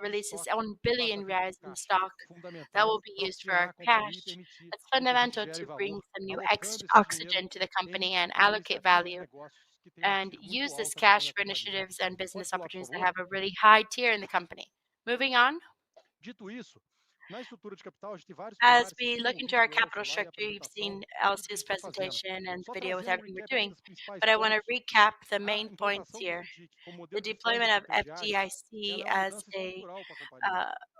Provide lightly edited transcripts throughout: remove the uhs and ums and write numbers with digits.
that releases estoque 1 e passa a billion vir como reais in caixa, stock that will fundamental be para used for our oxigenar a companhia e cash. permitir It's com que a gente fundamental gere to bring valor, some new alocando esse dinheiro oxygen to the em company and allocate iniciativas e value negócios que têm um and ticket muito use this alto aqui dentro cash da for companhia. initiatives and Pode business pular, por opportunities that favor? have a really high tier in the company. Moving on. Dito isso, na estrutura de capital, a gente tem vários As pilares. Vocês we tenham look into ouvido our o Elcio capital lá e a structure, you've apresentação, seen tudo que a Elsie's gente está fazendo. presentation and the Só video with trazendo um everything we're recap aqui doing, dos principais but I want to pontos. recap the A main points implantação do here. FDIC como The modelo de saúde deployment of intermediário, FDIC ela é uma as mudança a estrutural para a companhia.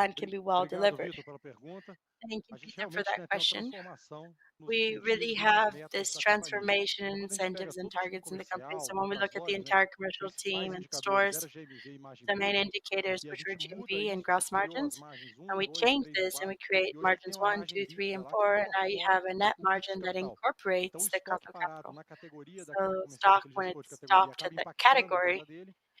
plan can be well Obrigado, delivered. Vitor, pela pergunta. Thank you, A gente Peter, for realmente that tem até uma question. transformação nos We incentivos really e nas have metas this da companhia. transformation in Então, quando a gente pega incentives and todo o time targets in the company. So comercial when we das look at the lojas, né, entire os commercial principais team and indicadores stores, era GMV e margem the main bruta, indicators, e a which were gente muda GMV and isso, gross criou as margins, margens 1, and we 2, change 3 e this and 4, we create e hoje a gente tem margins uma 1, margem 2, 3, líquida and lá que 4, and now you incorpora have a net o custo margin de that capital. Então, o incorporates the cost estoque of parado capital. na categoria So daquele comercial stock, daquele when gestor de it's categoria stocked at acaba the impactando a category, venda dele,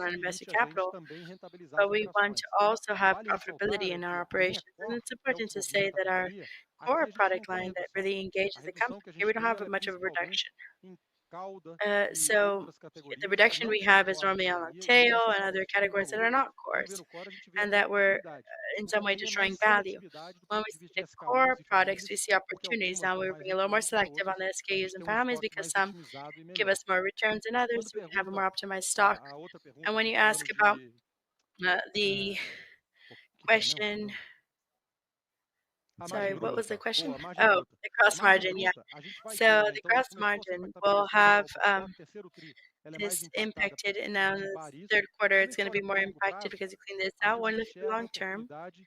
return on invested permite a gente capital, também rentabilizar but as we want to operações. also have Vale profitability ressaltar in é our que a linha operations. And core, it's que é o important to say movimenta a that our companhia, aqui core a gente não product tem line that redução. really A engages the redução que a company, we gente don't tem, have ela é much of a reduction. principalmente em cauda e So outras the categorias que reduction não we são have is core da normally on the companhia e tail nessa and estão other destruindo categories that are valor. not Quando vê cores, no core, a gente vê and aqui that we're oportunidade. in E some way também é destroying mais value. seletividade do When ponto we de vista see de the core SKUs e products, we famílias, see porque opportunities. algumas Now são we're mais being a little more recorrentes e selective on outras the a SKUs gente and tem um families estoque because mais some vitimizado e give melhor. us more returns than others. Quando We have a more pergunta optimized stock. a outra pergunta And when aqui you falando ask about de the que que era mesmo? question, Perdão. A margem sorry, what was bruta. the question? Boa, a margem Oh, bruta. the A gross margem margin, yeah. bruta, a gente vai ter, So né? the Então, gross começou a ser margin impactada will pelo segundo have trimestre, terceiro tri, ela é mais this impactada impacted, porque and tem now que in the limpar isso. third quarter Quando a it's gente going to olha be para more o longo impacted prazo, because you clean this a out. gente When looking enxerga long term, oportunidade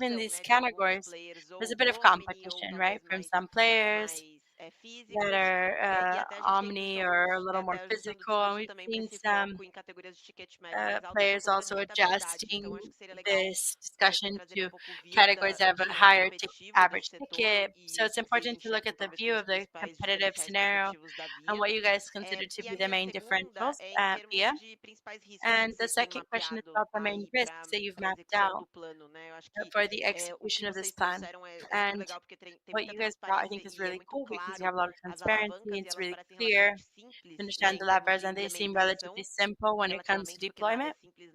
within evolução, these né, de alguns categories, players there's ou a bit of omni ou competition, right? talvez From mais some players that físicos, e are até a gente tem visto omni or a alguns, né, little more até ajustando o physical, and discurso we've também para seen esse some foco em categorias de ticket médio mais alta por players conta de also muita habilidade. adjusting Então acho que seria legal, this discussion trazer um to pouco o view categories that have de a mais higher competitivo desse average setor ticket. e So o it's que vocês important to look enxergam at the talvez view como os of the principais competitive diferenciais scenario competitivos da and Via. what you guys consider to E a be the minha main segunda differentials é em at VIA. termos de principais riscos que And the vocês têm second question is mapeado about the main aí risks that you've para a mapped execução do out plano, né? Eu acho que for the o que execution of this vocês plan. trouxeram é super And legal porque tem what muita you guys brought, I think, transparência is e é really muito cool because you claro have a lot of as transparency. alavancas e It's elas really parecem clear relativamente to simples, né, understand em the termos levers, de and they seem implementação relatively simple when it comes to relativamente, porque nada é deployment. simples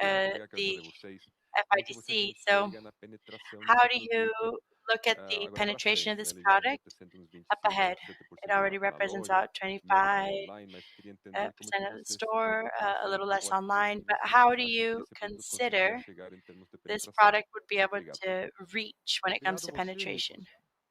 under queria quero the saber vocês, como que você FIDC. So enxerga na penetração how desse do you produto look at the agora para penetration of frente, né? this Ele já product representa uns up 25 a ahead? 30% It already na represents loja, about menos no 25 online, mas queria entender como que percent of the vocês store, a acham, little less qual aspecto online. But vocês how do acham que you esse produto conseguiria consider chegar em termos de this penetração? product would be able Obrigado. to reach when it comes Obrigado to a você, penetration?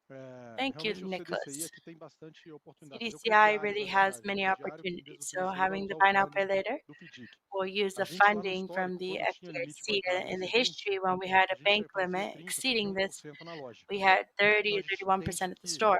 Nicolas. Thank you, Realmente o CDCI Nicholas. aqui tem bastante oportunidades. Eu creio CDCI diários, really na has verdade, many porque diário, desde o opportunities. So CDCI, vai having the usar o buy now, pay funding later, do FDIC. we'll use A the gente, lá no funding from histórico, the quando tinha limite FDIC. bancário In the excedente, history, when we had a a gente bank fazia limit 30%, exceeding this, 31% na loja. we had 30 Então, a or gente 31% entende at the que store.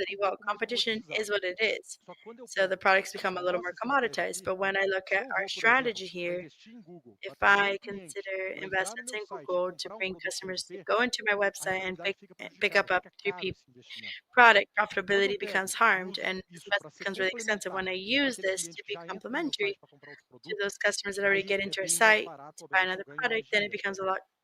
profitability? Well, pouco mais competition is comoditizado. what it is. Só que quando eu So the pego products a become a little more nossa estratégia commoditized. aqui, But when I look se at eu our vou, por exemplo, strategy para here, investir em Google, if para trazer I um cliente consider para entrar no investments meu in site e Google to comprar um bring produto que eu customers to vender, go into my a website and rentabilidade fica pick prejudicada, up fica two caro people esse investimento. product, Quando eu profitability becomes pego e harmed uso and this isso para investment ser becomes really expensive. complementar When I para use aquele this to cliente que be já entra no meu complementary site para comprar outros to produtos, those customers that already aí get é into our bem mais site barato, to buy obviamente eu another ganho mais product, then it dinheiro. becomes a lot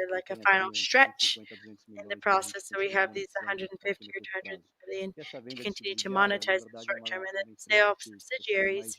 we're like a final stretch in the process. So we have these 150 or 200 billion to continue to monetize in the short term, and then sale of subsidiaries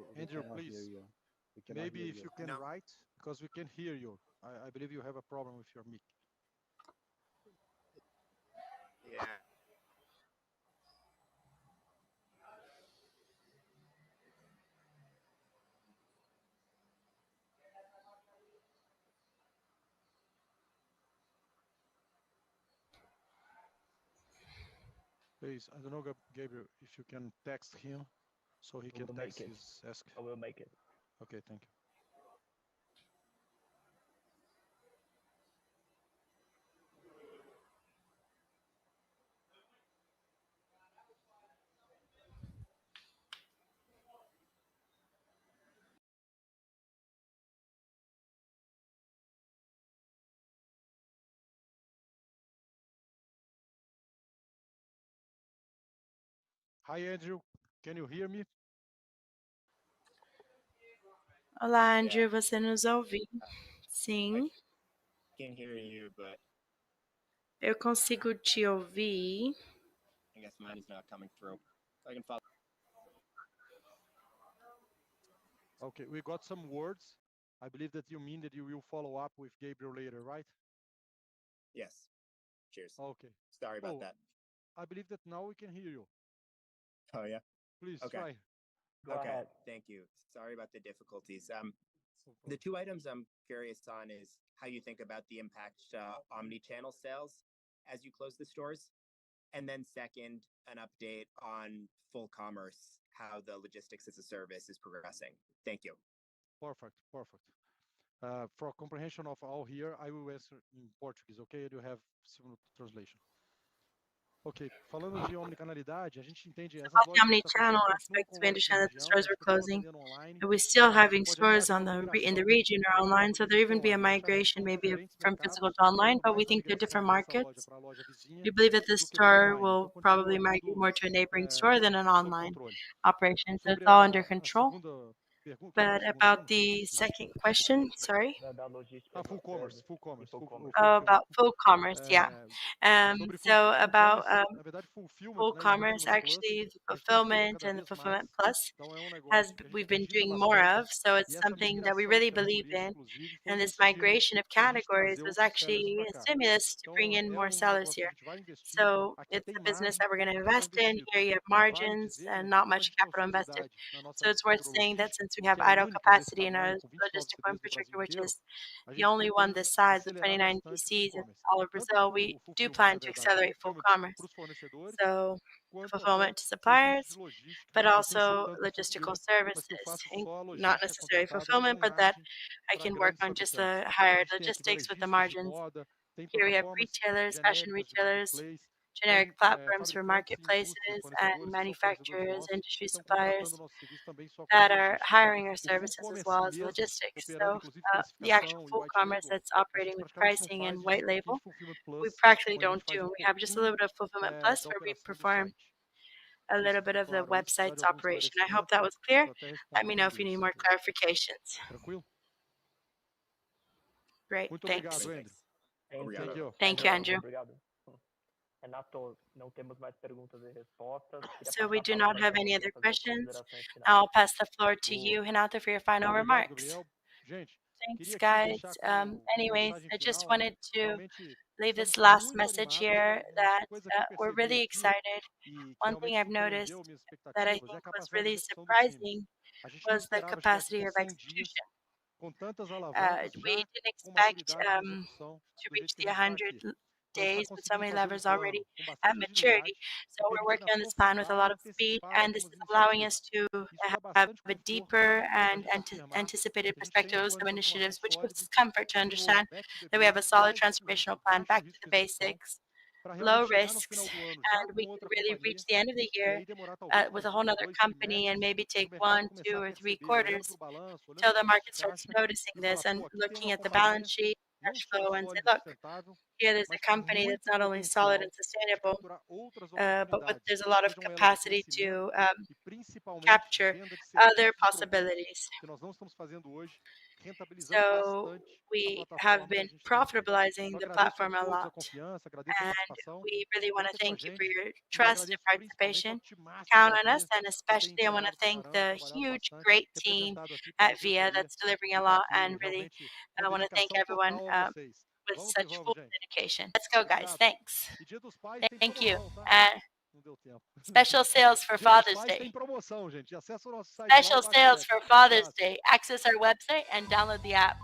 Andrew, cannot hear please. you. We cannot Maybe hear if you. you can No. write, because we can hear you. I believe you have a problem with your mic. Yeah. Please, I don't know, Gabriel, if you can text him so he can will text make it. his ask. I will make it. Okay, thank you. Hi, Andrew. Can you hear me? Olá, Andrew, você nos ouve? Sim, Can hear you, but eu consigo te ouvir. I guess mine is not coming through. I can follow. Okay, we got some words. I believe that you mean that you will follow up with Gabriel later, right? Yes. Cheers. Okay. Sorry about Oh, that. I believe that now we can hear you. Oh yeah. Please Okay. try. Go Okay. ahead. Thank you. Sorry about the difficulties. No The problem. two items I'm curious on is how you think about the impact omni-channel sales as you close the stores, and then second, an update on full commerce, how the logistics as a service is progressing. Thank you. Perfect, perfect. For comprehension of all here, I will answer in Portuguese, okay? You have simultaneous translation. Ok, falando de omnicanalidade, a gente entende essas About the lojas que está omni-channel fechando continuam aspects, com we lojas de understand that the região, stores eles were continuam closing, atendendo online. and we're still having Pode até stores haver on uma in the migração, region or online, porque so eles there even estão, be a eles acharam que migration são maybe diferentes from physical mercados, to online, então but we mais uma think they're different migração dessa loja markets. para a loja vizinha We believe that this do que para store online. will Então probably continua migrate tudo more to a neighboring store than an sob online controle. operation, so it's Sobre all under a control. segunda pergunta, qual foi a But segunda about mesmo? the second question, sorry. Da logística Ah, full commerce, e full commerce. Oh, fulfillment. about full commerce, yeah. Sobre So full about commerce, na verdade, fulfillment, full né, e commerce, fulfillment plus, actually, the a gente tem feito fulfillment cada and the vez mais. fulfillment plus Então é um negócio has que a gente we've been acredita doing more bastante. of. So E it's essa something that we migração de really believe categorias, in. inclusive, foi And um this estímulo migration of para a gente categories trazer was outros sellers actually para a cá. stimulus to bring Então in é more um sellers negócio que a here. gente vai investir. So Aqui it's tem a business margem, that we're going to tudo está invest in. investido. Here you have Vale margins dizer, né, and que not como a much gente tem capital invested. ociosidade na nossa So it's worth infraestrutura saying that logística, since we have que é idle única desse capacity in our tamanho, com 29 logistical CDs no infrastructure, Brasil which inteiro, is a the gente only one pretende this size with acelerar 29 bastante o full DCs in commerce. all of Tanto Brazil, we o do fulfillment, plan na to verdade, o accelerate full fulfillment commerce. para os fornecedores, So quanto fulfillment até to serviços de suppliers, logística, but que eu sou also tanto logistical fulfillment, mas que eu services, faço só a not logística necessarily contratada fulfillment, com but that margem I para can work grandes on just fabricantes. the A higher gente tem aqui logistics with the varejistas de margins. moda, tem Here we have plataformas retailers, fashion genéricas de retailers, marketplace, generic tem platforms for fabricantes e marketplaces indústrias, and fornecedores que são fornecedores manufacturers, nossos, que industry estão contratando suppliers o nosso serviço também só como that are logística. hiring our O full services as commerce well as mesmo, logistics. operando So inclusive the actual precificação e full white commerce label, that's a operating gente with praticamente não pricing faz, and a gente white tem um pouquinho label, de fulfillment we plus, practically onde a don't gente faz do. um We have just a little pouquinho bit of fulfillment plus da where we operação do perform site. a Não sei se little bit ficou of the claro aí, se precisar de website's algum operation. I hope esclarecimento, that was clear. estou até Let respondendo me em know if you português, need se more quiser. clarifications. Tranquilo? Great, Muito thanks. obrigado, Andrew. Thank you. Thank you, Andrew. Obrigado. Renato, não temos mais perguntas e respostas. Queria So passar we a do palavra not have para any você other fazer as questions. considerações finais. I'll pass the floor to Boa. you, Renato, for your final Obrigado, remarks. Gabriel. Gente, Thanks, queria aqui guys. deixar como Anyways, mensagem I just final, wanted to realmente leave estamos this last muito message animados. here Uma that coisa que eu we're percebi really aqui excited. e que One thing realmente I've noticed surpreendeu minhas that I expectativas é a think was capacidade de really execução do time. surprising A gente não was the esperava chegar aqui capacity com of 100 dias, execution. com tantas alavancas, We já didn't com expect maturidade de execução, to do reach jeito que a the gente está 100 aqui. Então, a gente está days, but so conseguindo many fazer um levers already plano com at bastante maturity. agilidade, So que we're permite working na on this plan with a aprofundar e lot of speed, antecipar and this is algumas allowing us iniciativas. to Isso dá have bastante a conforto deeper para a and gente afirmar anticipated que a gente tem um perspectives plano of de transformação initiatives, which gives sólido, us comfort to que tem um understand back to the that we have a basics solid baixo transformational risco, plan baixo back to risco the de execução, basics, para low realmente chegar no risks, final do ano já and com we can outra really reach companhia, the end of the e year aí demorar talvez with mais a um whole ou nother dois company and trimestres maybe para take o mercado 1, começar 2, a or 3 perceber, olhando para quarters o balanço, olhando till para o the fluxo market de starts caixa, noticing e falar, this and pô, aqui tem looking uma at the balance companhia sheet, não cash só flow, and say, sólida e look, sustentável, here there's mas a com company that's muito not only solid and potencial de sustainable, capturar outras but oportunidades, there's a lot of sejam elas de capacity crescimento to e principalmente capture venda de other serviços e produtos possibilities. que nós não estamos fazendo hoje, rentabilizando So bastante a we have plataforma que a been gente tem aqui. profitabilizing Então, the agradeço a platform a todos a lot. confiança, agradeço a And participação, we really want to conta com a thank you for gente your e trust and agradeço principalmente ao participation. timaço Count da on us, Via, and que tem especially I want to entregado pra thank caramba, the trabalhado huge, bastante, great team representado aqui pela at Via diretoria that's delivering que a está lot, aqui and really realmente com I want to thank dedicação everyone total a vocês. with Vamos que such vamos, full gente. dedication. Let's go, guys. Obrigado. Thanks. E Dia dos Pais tem Thank you. promoção, tá? Não deu tempo. Special sales for Dia dos Father's Pais tem Day. promoção, gente. Acessa o nosso site lá e Special baixa o sales app. for Um Father's abraço. Day. Access our website and download the app.